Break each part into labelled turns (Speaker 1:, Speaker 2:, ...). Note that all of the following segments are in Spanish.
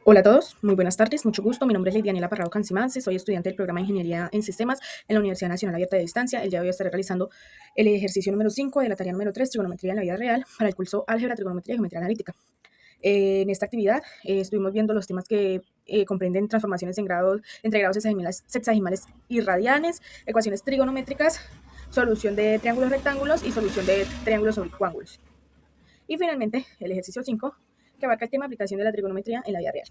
Speaker 1: Hola a todos, muy buenas tardes, mucho gusto. Mi nombre es Lidianela Parrado Cancimance, soy estudiante del programa de Ingeniería en Sistemas en la Universidad Nacional Abierta de Distancia. El día de hoy estaré realizando el ejercicio número 5 de la tarea número 3, Trigonometría en la vida real, para el curso Álgebra, Trigonometría y Geometría Analítica. En esta actividad estuvimos viendo los temas que comprenden transformaciones en grados, entre grados sexagesimales y radianes, ecuaciones trigonométricas, solución de triángulos rectángulos y solución de triángulos oblicuángulos. Y finalmente, el ejercicio 5, que abarca el tema aplicación de la trigonometría en la vida real.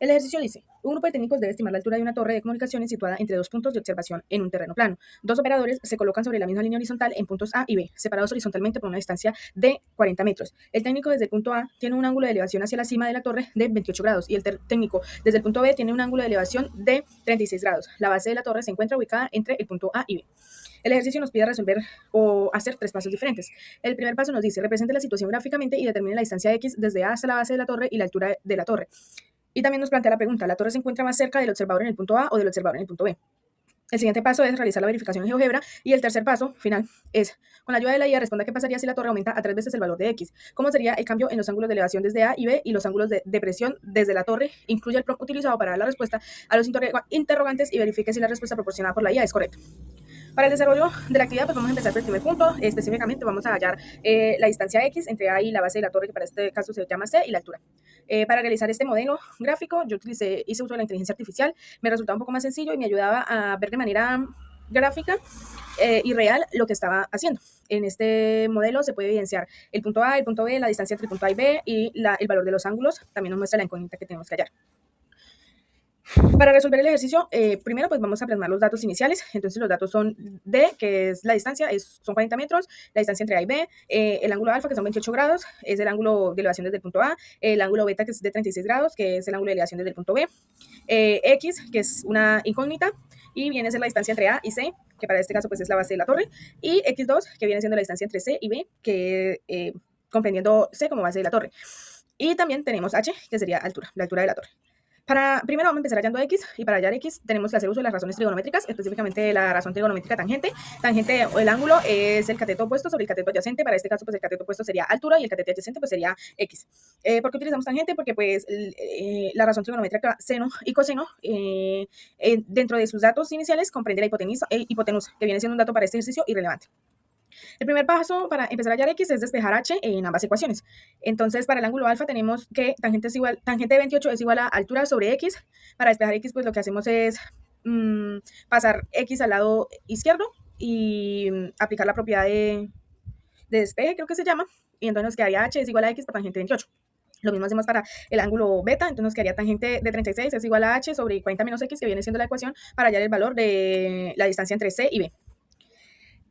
Speaker 1: El ejercicio dice, un grupo de técnicos debe estimar la altura de una torre de comunicaciones situada entre dos puntos de observación en un terreno plano. Dos operadores se colocan sobre la misma línea horizontal en puntos A y B, separados horizontalmente por una distancia de 40 metros. El técnico desde el punto A tiene un ángulo de elevación hacia la cima de la torre de 28 grados y el técnico desde el punto B tiene un ángulo de elevación de 36 grados. La base de la torre se encuentra ubicada entre el punto A y B. El ejercicio nos pide resolver o hacer tres pasos diferentes. El primer paso nos dice, represente la situación gráficamente y determine la distancia X desde A hasta la base de la torre y la altura de la torre. Y también nos plantea la pregunta, ¿la torre se encuentra más cerca del observador en el punto A o del observador en el punto B? El siguiente paso es realizar la verificación en GeoGebra y el tercer paso, final, es, con la ayuda de la IA, responda qué pasaría si la torre aumenta a 3 veces el valor de X. ¿Cómo sería el cambio en los ángulos de elevación desde A y B y los ángulos de presión desde la torre? Incluye el prompt utilizado para dar la respuesta a los interrogantes y verifique si la respuesta proporcionada por la IA es correcta. Para el desarrollo de la actividad, pues vamos a empezar por el primer punto. Específicamente vamos a hallar la distancia X entre A y la base de la torre, que para este caso se llama C, y la altura. Para realizar este modelo gráfico, yo hice uso de la inteligencia artificial. Me resultaba un poco más sencillo y me ayudaba a ver de manera gráfica y real lo que estaba haciendo. En este modelo se puede evidenciar el punto A, el punto B, la distancia entre el punto A y B y el valor de los ángulos. También nos muestra la incógnita que tenemos que hallar. Para resolver el ejercicio, primero pues vamos a plasmar los datos iniciales. Entonces los datos son D, que es la distancia, son 40 metros, la distancia entre A y B, el ángulo alfa, que son 28 grados, es el ángulo de elevación desde el punto A, el ángulo beta, que es de 36 grados, que es el ángulo de elevación desde el punto B, X, que es una incógnita, y viene a ser la distancia entre A y C, que para este caso pues es la base de la torre, y X2, que viene siendo la distancia entre C y B, que comprendiendo C como base de la torre. Y también tenemos H, que sería altura, la altura de la torre. Primero vamos a empezar hallando X, y para hallar X tenemos que hacer uso de las razones trigonométricas, específicamente la razón trigonométrica tangente. Tangente o el ángulo es el cateto opuesto sobre el cateto adyacente. Para este caso, pues el cateto opuesto sería altura y el cateto adyacente pues sería X. ¿Por qué utilizamos tangente? Porque pues la razón trigonométrica seno y coseno dentro de sus datos iniciales comprende la hipotenusa, que viene siendo un dato para este ejercicio irrelevante. El primer paso para empezar a hallar X es despejar H en ambas ecuaciones. Entonces, para el ángulo alfa tenemos que tangente de 28 es igual a altura sobre X. Para despejar X, pues lo que hacemos es pasar X al lado izquierdo y aplicar la propiedad de despeje, creo que se llama. Y entonces nos quedaría H es igual a X por tangente de 28. Lo mismo hacemos para el ángulo beta, entonces nos quedaría tangente de 36 es igual a H sobre 40 menos X, que viene siendo la ecuación para hallar el valor de la distancia entre C y B.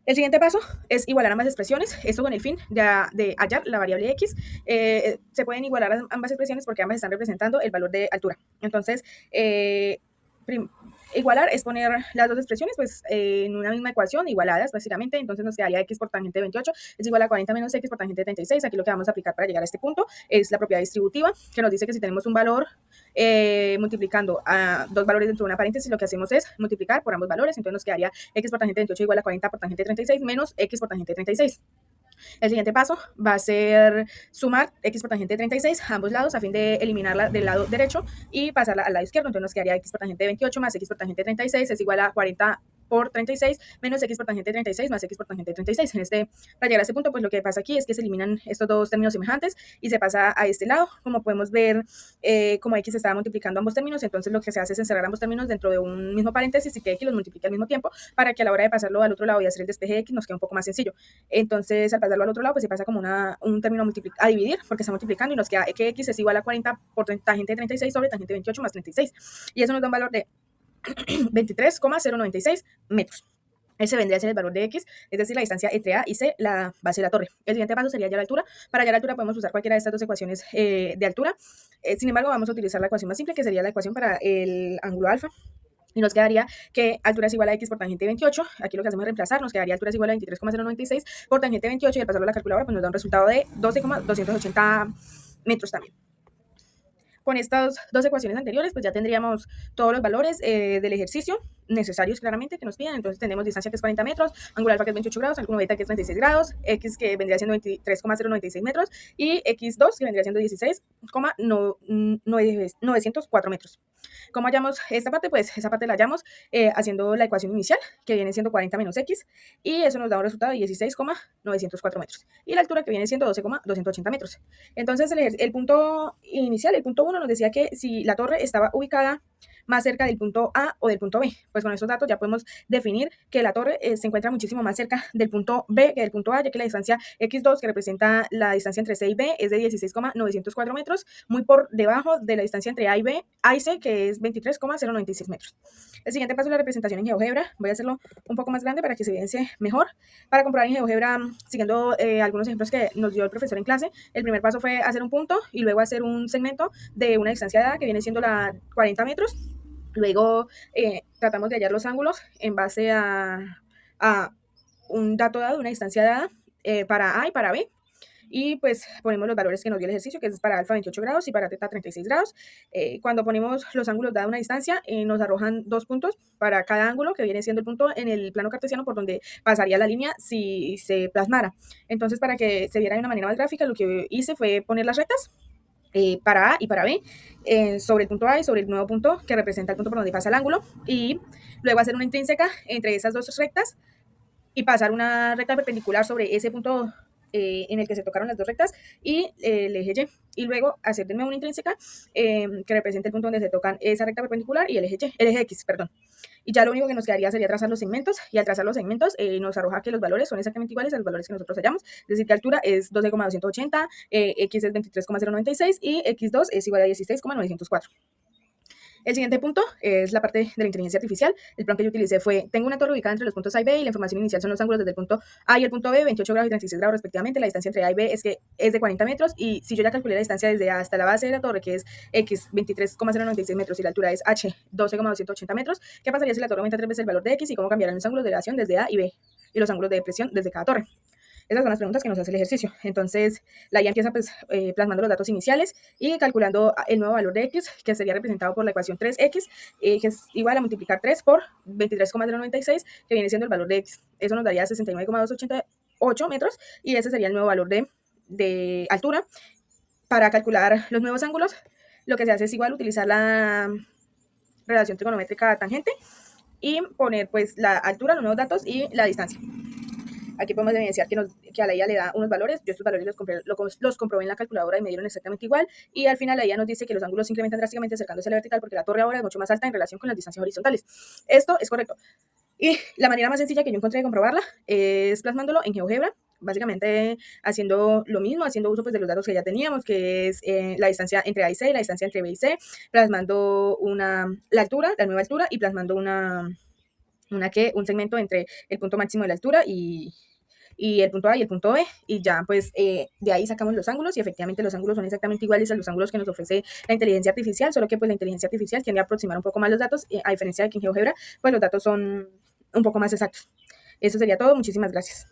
Speaker 1: El siguiente paso es igualar ambas expresiones, esto con el fin de hallar la variable X. Se pueden igualar ambas expresiones porque ambas están representando el valor de altura. Entonces, igualar es poner las dos expresiones pues, en una misma ecuación, igualadas básicamente. Entonces nos quedaría X por tangente de 28 es igual a 40 menos X por tangente de 36. Aquí lo que vamos a aplicar para llegar a este punto es la propiedad distributiva, que nos dice que si tenemos un valor multiplicando a dos valores dentro de una paréntesis, lo que hacemos es multiplicar por ambos valores. Entonces nos quedaría X por tangente de 28 igual a 40 por tangente de 36 menos X por tangente de 36. El siguiente paso va a ser sumar X por tangente de 36 a ambos lados a fin de eliminarla del lado derecho y pasarla al lado izquierdo. Entonces nos quedaría X por tangente de 28 más X por tangente de 36 es igual a 40 por 36 menos X por tangente de 36 más X por tangente de 36. Para llegar a este punto, pues lo que pasa aquí es que se eliminan estos dos términos semejantes y se pasa a este lado. Como podemos ver, como X estaba multiplicando ambos términos, entonces lo que se hace es encerrar ambos términos dentro de un mismo paréntesis y que X los multiplique al mismo tiempo para que a la hora de pasarlo al otro lado y hacer el despeje de X nos quede un poco más sencillo. Entonces, al pasarlo al otro lado, pues se pasa como un término a dividir porque está multiplicando y nos queda que X es igual a 40 por tangente de 36 sobre tangente de 28 más 36. Y eso nos da un valor de 23,096 metros. Ese vendría a ser el valor de X, es decir, la distancia entre A y C, la base de la torre. El siguiente paso sería hallar la altura. Para hallar la altura podemos usar cualquiera de estas dos ecuaciones de altura. Sin embargo, vamos a utilizar la ecuación más simple, que sería la ecuación para el ángulo alfa. Y nos quedaría que altura es igual a X por tangente de 28. Aquí lo que hacemos es reemplazar. Nos quedaría altura es igual a 23,096 por tangente de 28. Y al pasarlo a la calculadora, pues nos da un resultado de 12,280 metros también. Con estas dos ecuaciones anteriores, pues ya tendríamos todos los valores del ejercicio necesarios claramente que nos piden. Entonces tenemos distancia que es 40 metros, ángulo alfa que es 28 grados, ángulo beta que es 36 grados, x que vendría siendo 23,096 metros y x2 que vendría siendo 16,904 metros. ¿Cómo hallamos esta parte? Pues esa parte la hallamos haciendo la ecuación inicial, que viene siendo 40 menos x, y eso nos da un resultado de 16,904 metros. Y la altura que viene siendo 12,280 metros. Entonces el punto inicial, el punto 1, nos decía que si la torre estaba ubicada más cerca del punto A o del punto B. Pues con estos datos ya podemos definir que la torre se encuentra muchísimo más cerca del punto B que del punto A, ya que la distancia x2, que representa la distancia entre C y B, es de 16,904 metros, muy por debajo de la distancia entre A y B, A y C, que es 23,096 metros. El siguiente paso es la representación en GeoGebra. Voy a hacerlo un poco más grande para que se evidencie mejor. Para comprobar en GeoGebra, siguiendo algunos ejemplos que nos dio el profesor en clase, el primer paso fue hacer un punto y luego hacer un segmento de una distancia dada que viene siendo la 40 metros. Luego tratamos de hallar los ángulos en base a un dato dado, una distancia dada para A y para B. Y pues ponemos los valores que nos dio el ejercicio, que es para alfa 28 grados y para teta 36 grados. Cuando ponemos los ángulos dada una distancia, nos arrojan 2 puntos para cada ángulo, que viene siendo el punto en el plano cartesiano por donde pasaría la línea si se plasmara. Entonces, para que se viera de una manera más gráfica, lo que hice fue poner las rectas para A y para B, sobre el punto A y sobre el nuevo punto que representa el punto por donde pasa el ángulo, y luego hacer una intrínseca entre esas dos rectas y pasar una recta perpendicular sobre ese punto en el que se tocaron las dos rectas y el eje Y. Y luego hacer de nuevo una intrínseca que represente el punto donde se tocan esa recta perpendicular y el eje X, perdón. Y ya lo único que nos quedaría sería trazar los segmentos, y al trazar los segmentos nos arroja que los valores son exactamente iguales a los valores que nosotros hallamos, es decir, que altura es 12,280, x es 23,096 y x2 es igual a 16,904. El siguiente punto es la parte de la inteligencia artificial. El plan que yo utilicé fue, tengo una torre ubicada entre los puntos A y B y la información inicial son los ángulos desde el punto A y el punto B, 28 grados y 36 grados respectivamente. La distancia entre A y B es de 40 metros, y si yo ya calculé la distancia desde A hasta la base de la torre, que es X 23,096 metros y la altura es H 12,280 metros, ¿qué pasaría si la torre aumenta 3 veces el valor de X y cómo cambiarán los ángulos de elevación desde A y B y los ángulos de depresión desde cada torre? Esas son las preguntas que nos hace el ejercicio. Entonces, la IA empieza pues, plasmando los datos iniciales y calculando el nuevo valor de X, que sería representado por la ecuación 3X, que es igual a multiplicar 3 por 23,096, que viene siendo el valor de X. Eso nos daría 69,288 metros, y ese sería el nuevo valor de altura. Para calcular los nuevos ángulos, lo que se hace es igual utilizar la relación trigonométrica tangente y poner pues la altura, los nuevos datos y la distancia. Aquí podemos evidenciar que a la IA le da unos valores. Yo estos valores los comprobé en la calculadora y me dieron exactamente igual. Y al final la IA nos dice que los ángulos se incrementan drásticamente acercándose a la vertical porque la torre ahora es mucho más alta en relación con las distancias horizontales. Esto es correcto. Y la manera más sencilla que yo encontré de comprobarla es plasmándolo en GeoGebra, básicamente haciendo lo mismo, haciendo uso pues, de los datos que ya teníamos, que es la distancia entre A y C, la distancia entre B y C, plasmando la altura, la nueva altura, y plasmando un segmento entre el punto máximo de la altura y el punto A y el punto B, y ya pues de ahí sacamos los ángulos, y efectivamente los ángulos son exactamente iguales a los ángulos que nos ofrece la inteligencia artificial, solo que pues la inteligencia artificial tiende a aproximar un poco más los datos, a diferencia de que en GeoGebra pues los datos son un poco más exactos. Eso sería todo, muchísimas gracias.